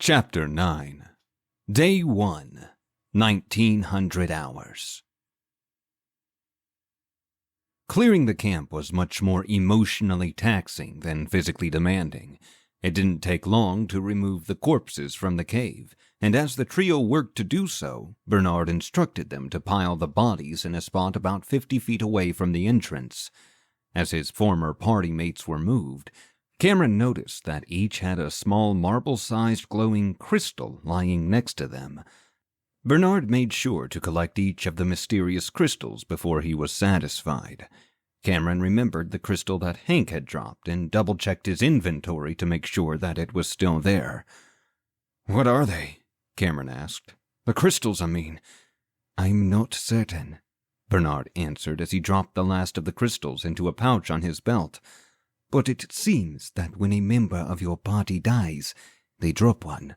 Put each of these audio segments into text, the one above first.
Chapter 9 Day 1 1900 Hours Clearing the camp was much more emotionally taxing than physically demanding. It didn't take long to remove the corpses from the cave, and as the trio worked to do so, Bernard instructed them to pile the bodies in a spot about 50 feet away from the entrance. As his former party mates were moved, Cameron noticed that each had a small marble-sized glowing crystal lying next to them. Bernard made sure to collect each of the mysterious crystals before he was satisfied. Cameron remembered the crystal that Hank had dropped and double-checked his inventory to make sure that it was still there. "What are they?" Cameron asked. "The crystals, I mean." "I'm not certain," Bernard answered as he dropped the last of the crystals into a pouch on his belt. "But it seems that when a member of your party dies, they drop one.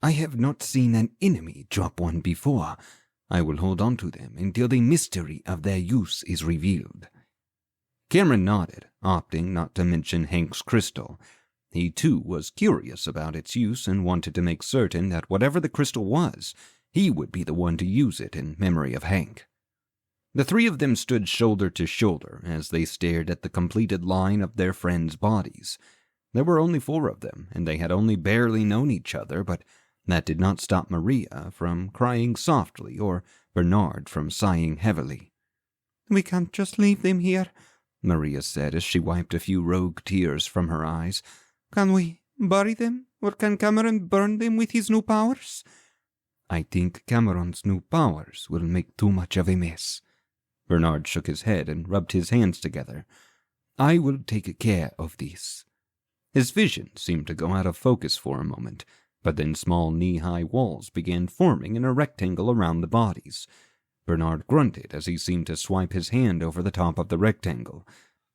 I have not seen an enemy drop one before. I will hold on to them until the mystery of their use is revealed." Cameron nodded, opting not to mention Hank's crystal. He, too, was curious about its use and wanted to make certain that whatever the crystal was, he would be the one to use it in memory of Hank. The three of them stood shoulder to shoulder as they stared at the completed line of their friends' bodies. There were only 4 of them, and they had only barely known each other, but that did not stop Maria from crying softly or Bernard from sighing heavily. "We can't just leave them here," Maria said as she wiped a few rogue tears from her eyes. "Can we bury them, or can Cameron burn them with his new powers?" "I think Cameron's new powers will make too much of a mess." Bernard shook his head and rubbed his hands together. "I will take care of this." His vision seemed to go out of focus for a moment, but then small knee-high walls began forming in a rectangle around the bodies. Bernard grunted as he seemed to swipe his hand over the top of the rectangle.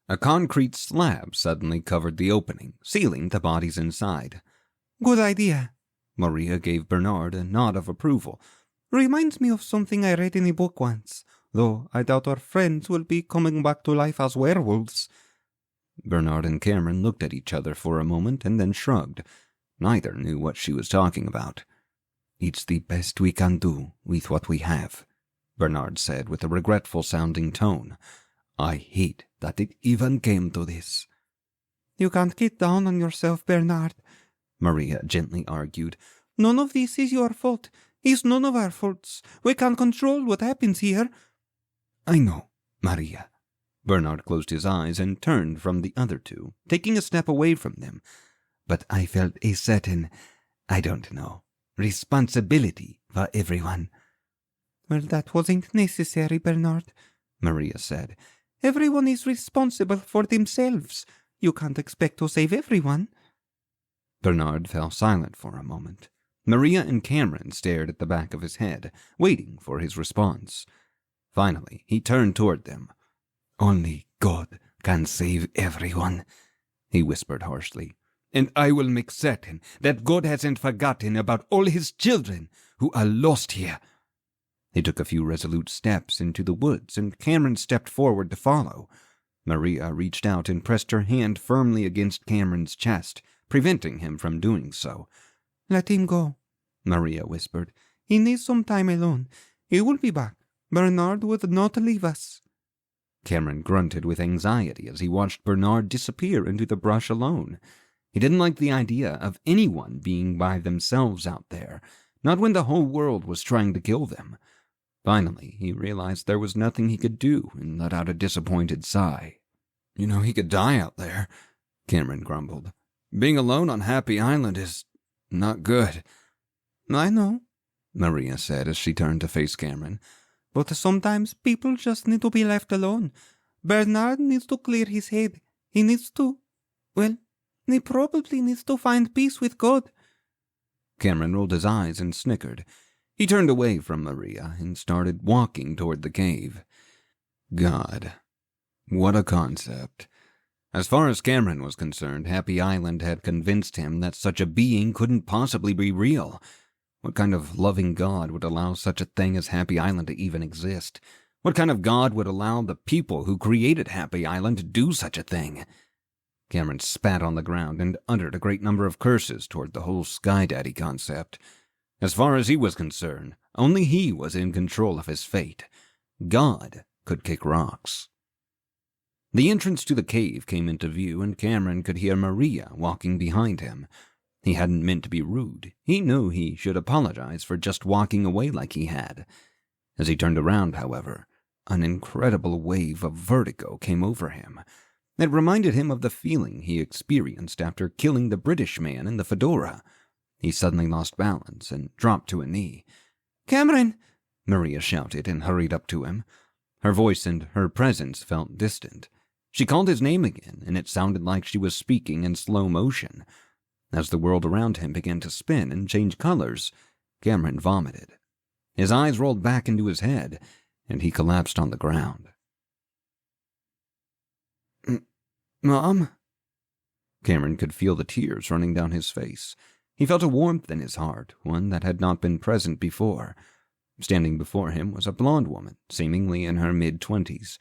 A concrete slab suddenly covered the opening, sealing the bodies inside. "Good idea." Maria gave Bernard a nod of approval. "Reminds me of something I read in a book once, though I doubt our friends will be coming back to life as werewolves." Bernard and Cameron looked at each other for a moment and then shrugged. Neither knew what she was talking about. "It's the best we can do with what we have," Bernard said with a regretful-sounding tone. "I hate that it even came to this." "You can't get down on yourself, Bernard," Maria gently argued. "None of this is your fault. It's none of our faults. We can't control what happens here." "I know, Maria." Bernard closed his eyes and turned from the other two, taking a step away from them. "But I felt a certain, I don't know, responsibility for everyone." "Well, that wasn't necessary, Bernard," Maria said. "Everyone is responsible for themselves. You can't expect to save everyone." Bernard fell silent for a moment. Maria and Cameron stared at the back of his head, waiting for his response. Finally, he turned toward them. "Only God can save everyone," he whispered harshly. "And I will make certain that God hasn't forgotten about all his children who are lost here." He took a few resolute steps into the woods, and Cameron stepped forward to follow. Maria reached out and pressed her hand firmly against Cameron's chest, preventing him from doing so. "Let him go," Maria whispered. "He needs some time alone. He will be back. Bernard would not leave us." Cameron grunted with anxiety as he watched Bernard disappear into the brush alone. He didn't like the idea of anyone being by themselves out there, not when the whole world was trying to kill them. Finally, he realized there was nothing he could do and let out a disappointed sigh. "You know, he could die out there," Cameron grumbled. "Being alone on Happy Island is not good." "I know," Maria said as she turned to face Cameron. "But sometimes people just need to be left alone. Bernard needs to clear his head. He needs to, well, he probably needs to find peace with God." Cameron rolled his eyes and snickered. He turned away from Maria and started walking toward the cave. God, what a concept. As far as Cameron was concerned, Happy Island had convinced him that such a being couldn't possibly be real. What kind of loving God would allow such a thing as Happy Island to even exist? What kind of God would allow the people who created Happy Island to do such a thing? Cameron spat on the ground and uttered a great number of curses toward the whole Sky Daddy concept. As far as he was concerned, only he was in control of his fate. God could kick rocks. The entrance to the cave came into view, and Cameron could hear Maria walking behind him. He hadn't meant to be rude. He knew he should apologize for just walking away like he had. As he turned around, however, an incredible wave of vertigo came over him. It reminded him of the feeling he experienced after killing the British man in the fedora. He suddenly lost balance and dropped to a knee. "Cameron!" Maria shouted and hurried up to him. Her voice and her presence felt distant. She called his name again, and it sounded like she was speaking in slow motion. As the world around him began to spin and change colors, Cameron vomited. His eyes rolled back into his head, and he collapsed on the ground. "Mom?" Cameron could feel the tears running down his face. He felt a warmth in his heart, one that had not been present before. Standing before him was a blonde woman, seemingly in her mid-20s.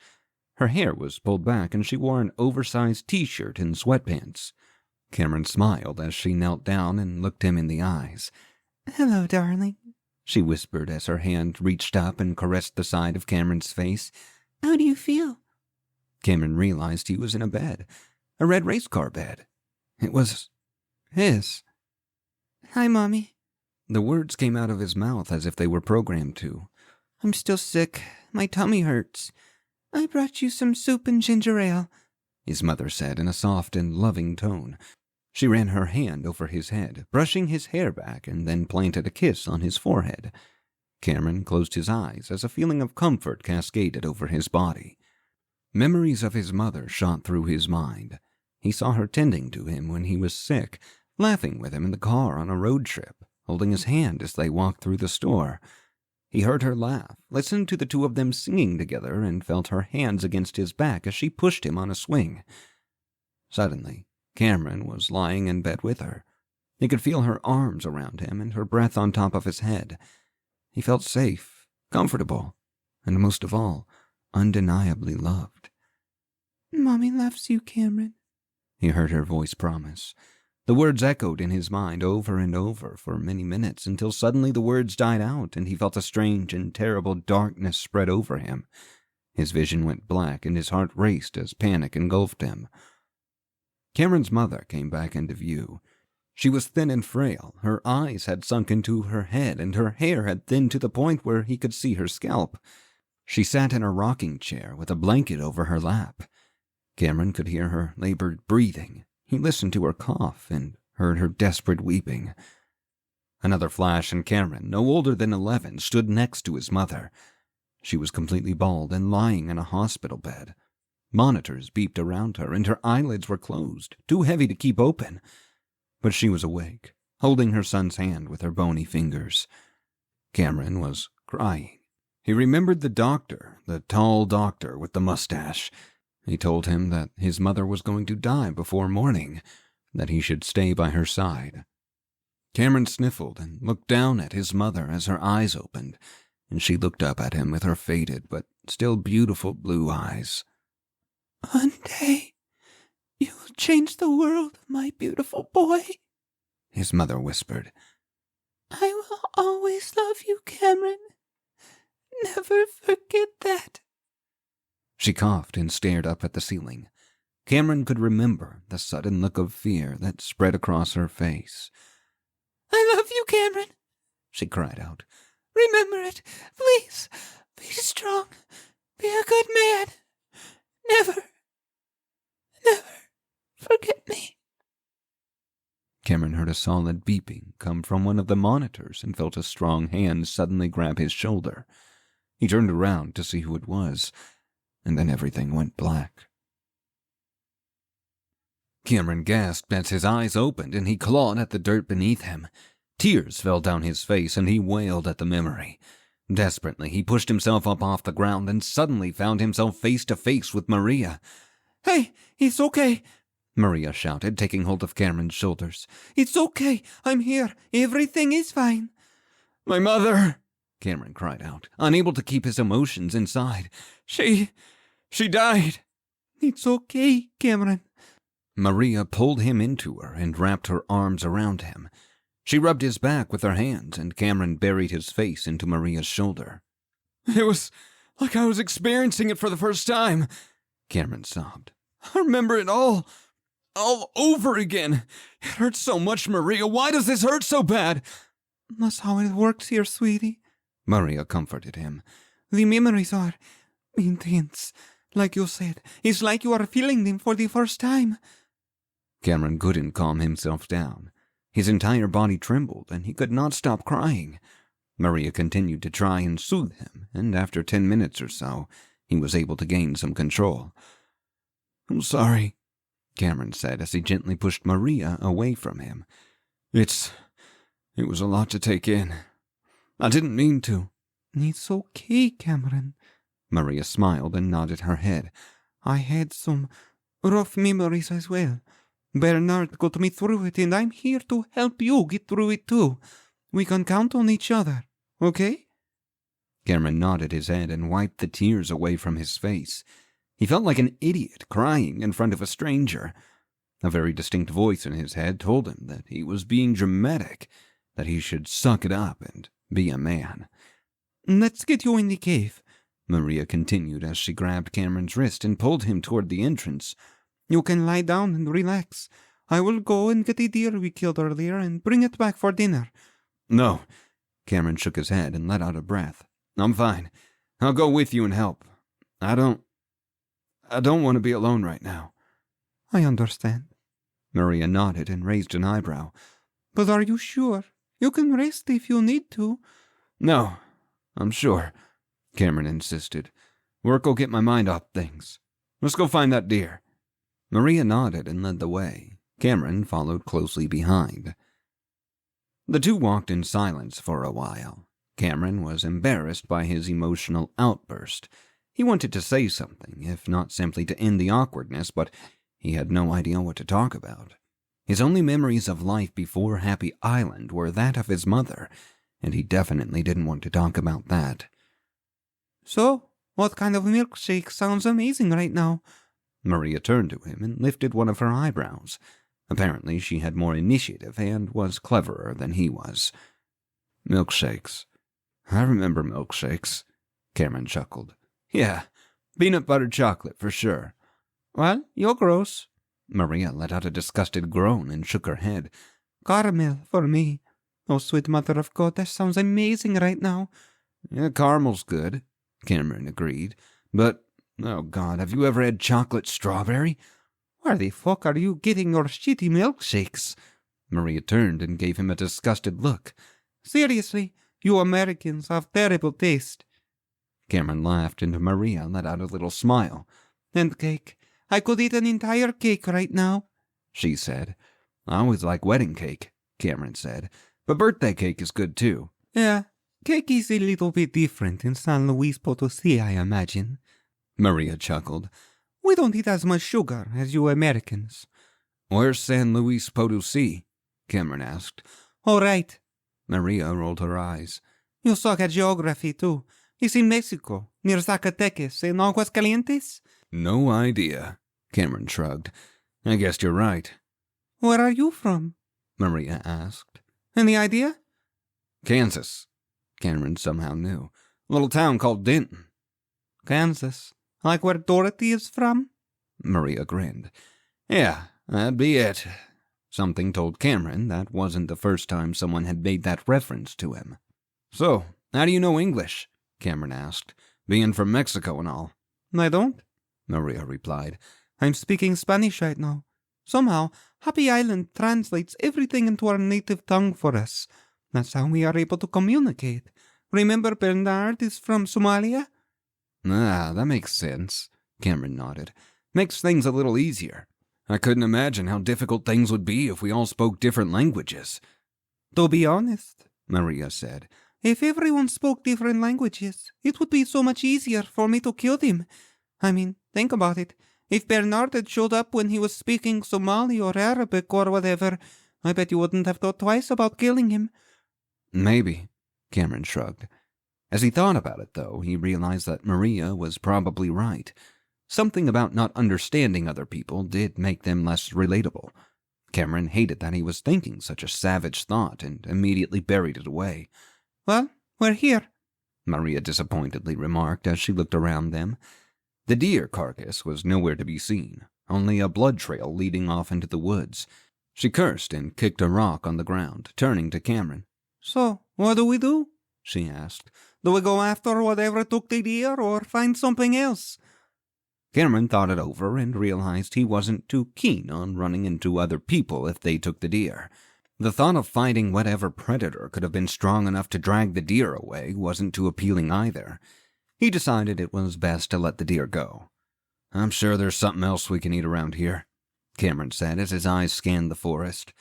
Her hair was pulled back, and she wore an oversized t-shirt and sweatpants. Cameron smiled as she knelt down and looked him in the eyes. "Hello, darling," she whispered as her hand reached up and caressed the side of Cameron's face. "How do you feel?" Cameron realized he was in a bed, a red race car bed. It was his. "Hi, Mommy." The words came out of his mouth as if they were programmed to. "I'm still sick. My tummy hurts. I brought you some soup and ginger ale," his mother said in a soft and loving tone. She ran her hand over his head, brushing his hair back, and then planted a kiss on his forehead. Cameron closed his eyes as a feeling of comfort cascaded over his body. Memories of his mother shot through his mind. He saw her tending to him when he was sick, laughing with him in the car on a road trip, holding his hand as they walked through the store. He heard her laugh, listened to the two of them singing together, and felt her hands against his back as she pushed him on a swing. Suddenly, Cameron was lying in bed with her. He could feel her arms around him and her breath on top of his head. He felt safe, comfortable, and most of all, undeniably loved. "Mommy loves you, Cameron," he heard her voice promise. The words echoed in his mind over and over for many minutes until suddenly the words died out and he felt a strange and terrible darkness spread over him. His vision went black and his heart raced as panic engulfed him. Cameron's mother came back into view. She was thin and frail. Her eyes had sunk into her head and her hair had thinned to the point where he could see her scalp. She sat in a rocking chair with a blanket over her lap. Cameron could hear her labored breathing. He listened to her cough and heard her desperate weeping. Another flash, and Cameron, no older than 11, stood next to his mother. She was completely bald and lying in a hospital bed. Monitors beeped around her, and her eyelids were closed, too heavy to keep open. But she was awake, holding her son's hand with her bony fingers. Cameron was crying. He remembered the doctor, the tall doctor with the mustache. He told him that his mother was going to die before morning, that he should stay by her side. Cameron sniffled and looked down at his mother as her eyes opened, and she looked up at him with her faded but still beautiful blue eyes. "One day, you will change the world, my beautiful boy," his mother whispered. "I will always love you, Cameron. Never forget that." She coughed and stared up at the ceiling. Cameron could remember the sudden look of fear that spread across her face. "I love you, Cameron," she cried out. "Remember it. Please, be strong. Be a good man. Never forget me." Cameron heard a solid beeping come from one of the monitors and felt a strong hand suddenly grab his shoulder. He turned around to see who it was, and then everything went black. Cameron gasped as his eyes opened and he clawed at the dirt beneath him. Tears fell down his face and he wailed at the memory. Desperately, he pushed himself up off the ground and suddenly found himself face to face with Maria. "Hey, it's okay," Maria shouted, taking hold of Cameron's shoulders. "It's okay. I'm here. Everything is fine." "My mother!" Cameron cried out, unable to keep his emotions inside. She died." "It's okay, Cameron. Maria pulled him into her and wrapped her arms around him. She rubbed his back with her hands, and Cameron buried his face into Maria's shoulder. "It was like I was experiencing it for the first time," Cameron sobbed. "I remember it all over again. It hurts so much, Maria. Why does this hurt so bad?" "That's how it works here, sweetie," Maria comforted him. "The memories are intense. Like you said, it's like you are feeling them for the first time." Cameron couldn't calm himself down. His entire body trembled, and he could not stop crying. Maria continued to try and soothe him, and after 10 minutes or so, he was able to gain some control. "I'm sorry," Cameron said as he gently pushed Maria away from him. It was a lot to take in. I didn't mean to." "It's okay, Cameron." Maria smiled and nodded her head. "I had some rough memories as well. Bernard got me through it, and I'm here to help you get through it too. We can count on each other, okay?" Cameron nodded his head and wiped the tears away from his face. He felt like an idiot crying in front of a stranger. A very distinct voice in his head told him that he was being dramatic, that he should suck it up and be a man. "Let's get you in the cave," Maria continued as she grabbed Cameron's wrist and pulled him toward the entrance. "You can lie down and relax. I will go and get the deer we killed earlier and bring it back for dinner." "No." Cameron shook his head and let out a breath. "I'm fine. I'll go with you and help. I don't want to be alone right now." "I understand." Maria nodded and raised an eyebrow. "But are you sure? You can rest if you need to." "No, I'm sure," Cameron insisted. "Work will get my mind off things. Let's go find that deer." Maria nodded and led the way. Cameron followed closely behind. The two walked in silence for a while. Cameron was embarrassed by his emotional outburst. He wanted to say something, if not simply to end the awkwardness, but he had no idea what to talk about. His only memories of life before Happy Island were that of his mother, and he definitely didn't want to talk about that. "So, what kind of milkshake sounds amazing right now?" Maria turned to him and lifted one of her eyebrows. Apparently she had more initiative and was cleverer than he was. "Milkshakes. I remember milkshakes," Cameron chuckled. "Yeah, peanut butter chocolate for sure." "Well, you're gross." Maria let out a disgusted groan and shook her head. "Caramel for me. Oh, sweet mother of God, that sounds amazing right now." "Yeah, caramel's good," Cameron agreed. "But, oh God, have you ever had chocolate strawberry?" "Where the fuck are you getting your shitty milkshakes?" Maria turned and gave him a disgusted look. "Seriously, you Americans have terrible taste." Cameron laughed, and Maria let out a little smile. "And cake. I could eat an entire cake right now," she said. "I always like wedding cake," Cameron said. "But birthday cake is good too." "Yeah, cake is a little bit different in San Luis Potosí, I imagine." Maria chuckled. "We don't eat as much sugar as you Americans." "Where's San Luis Potosí?" Cameron asked. "All right." Maria rolled her eyes. "You suck at geography, too. It's in Mexico, near Zacatecas and Aguascalientes." "No idea," Cameron shrugged. "I guess you're right." "Where are you from?" Maria asked. "Any idea?" "Kansas." Cameron somehow knew. "A little town called Denton." "Kansas. Like where Dorothy is from?" Maria grinned. "Yeah, that'd be it." Something told Cameron that wasn't the first time someone had made that reference to him. "So, how do you know English?" Cameron asked. "Being from Mexico and all." "I don't," Maria replied. "I'm speaking Spanish right now. Somehow, Happy Island translates everything into our native tongue for us. That's how we are able to communicate. Remember Bernard is from Somalia?" "Ah, that makes sense," Cameron nodded. "Makes things a little easier. I couldn't imagine how difficult things would be if we all spoke different languages." "To be honest," Maria said, "if everyone spoke different languages, it would be so much easier for me to kill them. I mean, think about it. If Bernard had showed up when he was speaking Somali or Arabic or whatever, I bet you wouldn't have thought twice about killing him." "Maybe," Cameron shrugged. As he thought about it, though, he realized that Maria was probably right. Something about not understanding other people did make them less relatable. Cameron hated that he was thinking such a savage thought and immediately buried it away. Well, we're here, Maria disappointedly remarked as she looked around them. The deer carcass was nowhere to be seen, only a blood trail leading off into the woods. She cursed and kicked a rock on the ground, turning to Cameron. So, what do? She asked. Do we go after whatever took the deer or find something else? Cameron thought it over and realized he wasn't too keen on running into other people if they took the deer. The thought of fighting whatever predator could have been strong enough to drag the deer away wasn't too appealing either. He decided it was best to let the deer go. I'm sure there's something else we can eat around here, Cameron said as his eyes scanned the forest.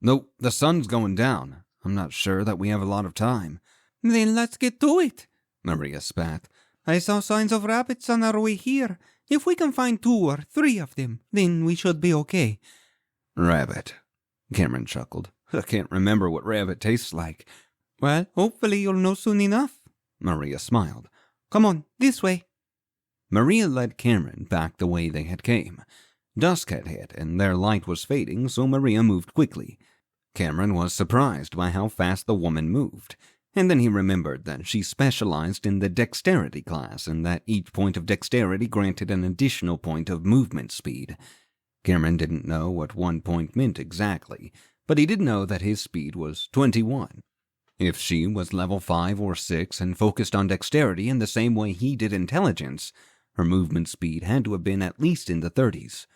Though the sun's going down, I'm not sure that we have a lot of time. Then let's get to it, Maria spat. I saw signs of rabbits on our way here. If we can find 2 or 3 of them, then we should be okay. Rabbit, Cameron chuckled. I can't remember what rabbit tastes like. Well, hopefully you'll know soon enough. Maria smiled. Come on, this way. Maria led Cameron back the way they had came. Dusk had hit, and their light was fading, so Maria moved quickly. Cameron was surprised by how fast the woman moved, and then he remembered that she specialized in the dexterity class and that each point of dexterity granted an additional point of movement speed. Cameron didn't know what 1 point meant exactly, but he did know that his speed was 21. If she was level 5 or 6 and focused on dexterity in the same way he did intelligence, her movement speed had to have been at least in the 30s.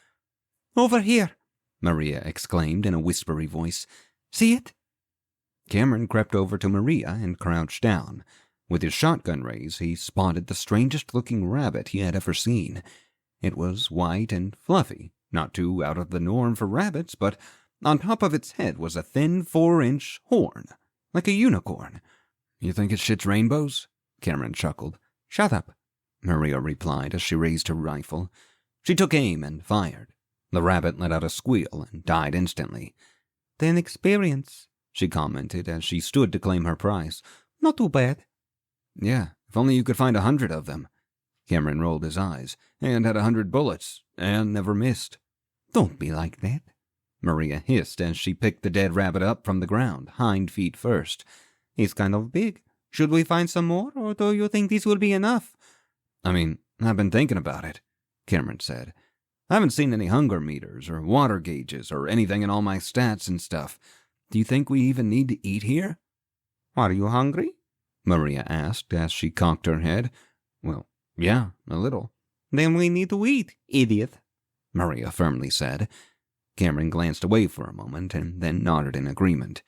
Over here, Maria exclaimed in a whispery voice. See it? Cameron crept over to Maria and crouched down. With his shotgun raised, he spotted the strangest-looking rabbit he had ever seen. It was white and fluffy, not too out of the norm for rabbits, but on top of its head was a thin 4-inch horn, like a unicorn. You think it shits rainbows? Cameron chuckled. Shut up, Maria replied as she raised her rifle. She took aim and fired. The rabbit let out a squeal and died instantly. Then experience, she commented as she stood to claim her prize. Not too bad. Yeah, if only you could find 100 of them. Cameron rolled his eyes, and had 100 bullets, and never missed. Don't be like that, Maria hissed as she picked the dead rabbit up from the ground, hind feet first. He's kind of big. Should we find some more, or do you think this will be enough? I mean, I've been thinking about it, Cameron said. I haven't seen any hunger meters or water gauges or anything in all my stats and stuff. Do you think we even need to eat here? Are you hungry? Maria asked as she cocked her head. Well, yeah, a little. Then we need to eat, idiot, Maria firmly said. Cameron glanced away for a moment and then nodded in agreement.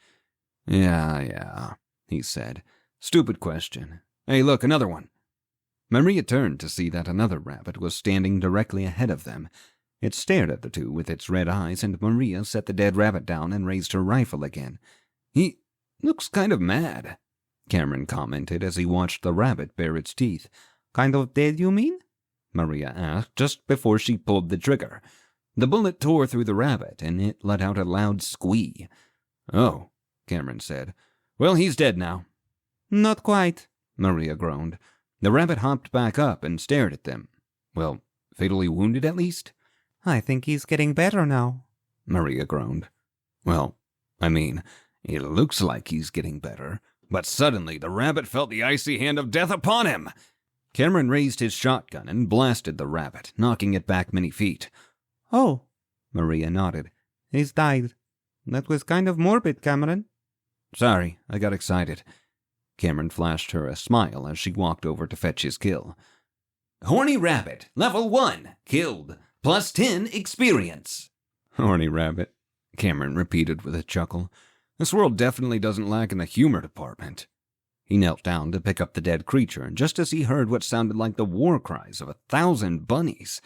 Yeah, he said. Stupid question. Hey, look, another one. Maria turned to see that another rabbit was standing directly ahead of them. It stared at the two with its red eyes, and Maria set the dead rabbit down and raised her rifle again. He looks kind of mad, Cameron commented as he watched the rabbit bare its teeth. Kind of dead, you mean? Maria asked just before she pulled the trigger. The bullet tore through the rabbit, and it let out a loud squee. Oh, Cameron said. Well, he's dead now. Not quite, Maria groaned. The rabbit hopped back up and stared at them. Well, fatally wounded at least? I think he's getting better now, Maria groaned. Well, I mean, it looks like he's getting better. But suddenly the rabbit felt the icy hand of death upon him. Cameron raised his shotgun and blasted the rabbit, knocking it back many feet. Oh, Maria nodded. He's died. That was kind of morbid, Cameron. Sorry, I got excited. Cameron flashed her a smile as she walked over to fetch his kill. Horny rabbit, level 1, killed, plus 10 experience. Horny rabbit, Cameron repeated with a chuckle. This world definitely doesn't lack in the humor department. He knelt down to pick up the dead creature, just as he heard what sounded like the war cries of 1,000 bunnies.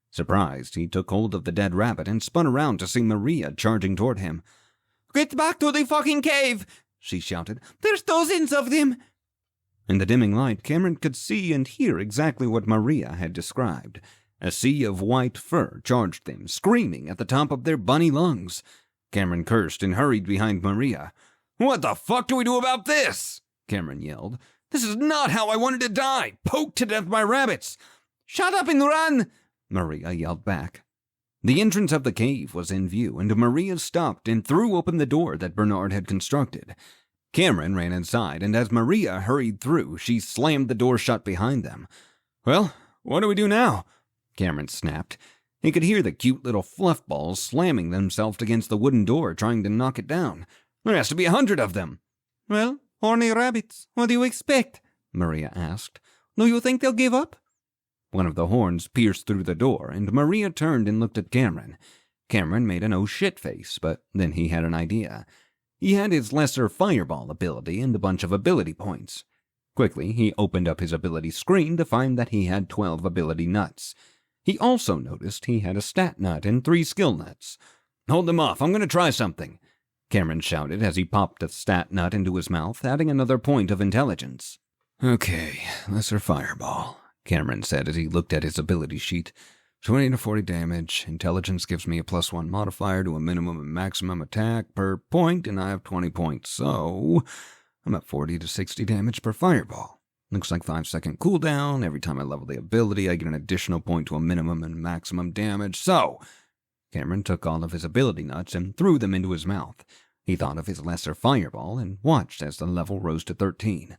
Surprised, he took hold of the dead rabbit and spun around to see Maria charging toward him. Get back to the fucking cave, she shouted. There's dozens of them. In the dimming light, Cameron could see and hear exactly what Maria had described. A sea of white fur charged them, screaming at the top of their bunny lungs. Cameron cursed and hurried behind Maria. What the fuck do we do about this? Cameron yelled. This is not how I wanted to die, poked to death by rabbits. Shut up and run, Maria yelled back. The entrance of the cave was in view, and Maria stopped and threw open the door that Bernard had constructed. Cameron ran inside, and as Maria hurried through, she slammed the door shut behind them. "Well, what do we do now?" Cameron snapped. He could hear the cute little fluff balls slamming themselves against the wooden door, trying to knock it down. "There has to be 100 of them." "Well, horny rabbits, what do you expect?" Maria asked. "Do you think they'll give up?" One of the horns pierced through the door, and Maria turned and looked at Cameron. Cameron made an oh shit face, but then he had an idea. He had his lesser fireball ability and a bunch of ability points. Quickly, he opened up his ability screen to find that he had 12 ability nuts. He also noticed he had a stat nut and 3 skill nuts. "Hold them off, I'm going to try something," Cameron shouted as he popped a stat nut into his mouth, adding another point of intelligence. "Okay, lesser fireball," Cameron said as he looked at his ability sheet. 20 to 40 damage. Intelligence gives me a +1 modifier to a minimum and maximum attack per point, and I have 20 points, so I'm at 40 to 60 damage per fireball. Looks like 5-second cooldown. Every time I level the ability, I get an additional point to a minimum and maximum damage. So, Cameron took all of his ability nuts and threw them into his mouth. He thought of his lesser fireball and watched as the level rose to 13.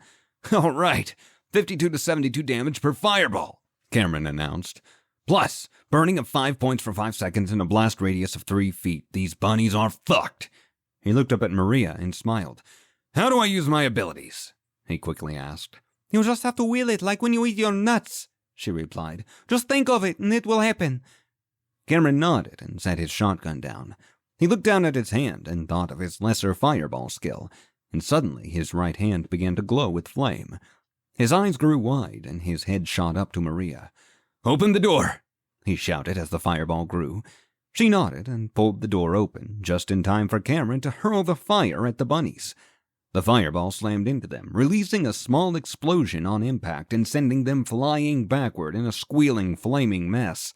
"All right, 52 to 72 damage per fireball," Cameron announced. "Plus, burning of 5 points for 5 seconds and a blast radius of 3 feet. These bunnies are fucked." He looked up at Maria and smiled. "How do I use my abilities?" he quickly asked. "You just have to will it like when you eat your nuts," she replied. "Just think of it and it will happen." Cameron nodded and set his shotgun down. He looked down at his hand and thought of his lesser fireball skill, and suddenly his right hand began to glow with flame. His eyes grew wide and his head shot up to Maria. "Open the door," he shouted as the fireball grew. She nodded and pulled the door open, just in time for Cameron to hurl the fire at the bunnies. The fireball slammed into them, releasing a small explosion on impact and sending them flying backward in a squealing, flaming mess.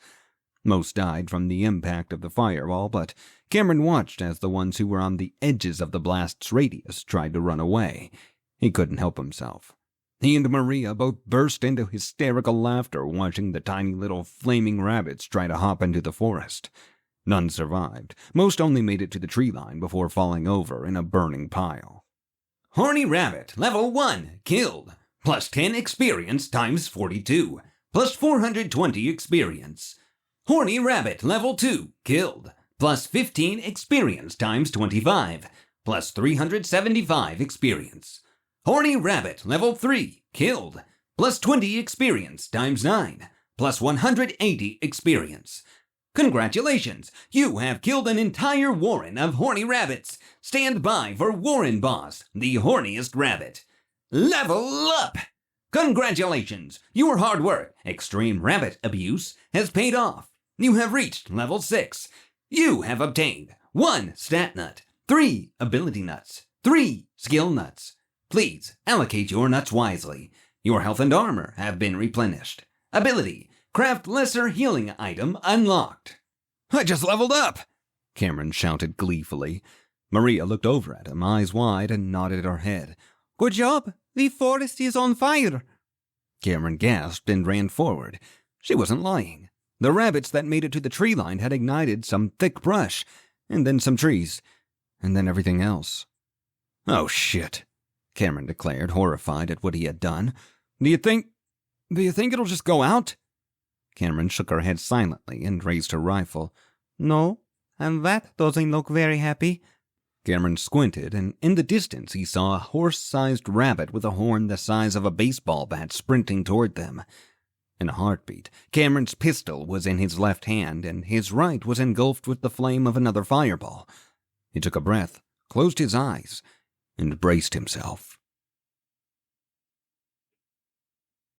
Most died from the impact of the fireball, but Cameron watched as the ones who were on the edges of the blast's radius tried to run away. He couldn't help himself. He and Maria both burst into hysterical laughter watching the tiny little flaming rabbits try to hop into the forest. None survived. Most only made it to the tree line before falling over in a burning pile. "Horny rabbit, level 1, killed. Plus 10 experience times 42. Plus 420 experience. Horny rabbit, level 2, killed. Plus 15 experience times 25. Plus 375 experience. Horny rabbit, level 3, killed. Plus 20 experience times 9. Plus 180 experience. Congratulations! You have killed an entire warren of horny rabbits. Stand by for Warren Boss, the horniest rabbit. Level up! Congratulations! Your hard work, extreme rabbit abuse, has paid off. You have reached level 6. You have obtained 1 stat nut, 3 ability nuts, 3 skill nuts. Please allocate your nuts wisely. Your health and armor have been replenished. Ability: craft lesser healing item unlocked. "I just leveled up!" Cameron shouted gleefully. Maria looked over at him, eyes wide, and nodded her head. "Good job! The forest is on fire!" Cameron gasped and ran forward. She wasn't lying. The rabbits that made it to the tree line had ignited some thick brush, and then some trees, and then everything else. "Oh, shit," Cameron declared, horrified at what he had done. Do you think it'll just go out?" Cameron shook her head silently and raised her rifle. "No, and that doesn't look very happy." Cameron squinted, and in the distance he saw a horse-sized rabbit with a horn the size of a baseball bat sprinting toward them. In a heartbeat, Cameron's pistol was in his left hand, and his right was engulfed with the flame of another fireball. He took a breath, closed his eyes, and braced himself.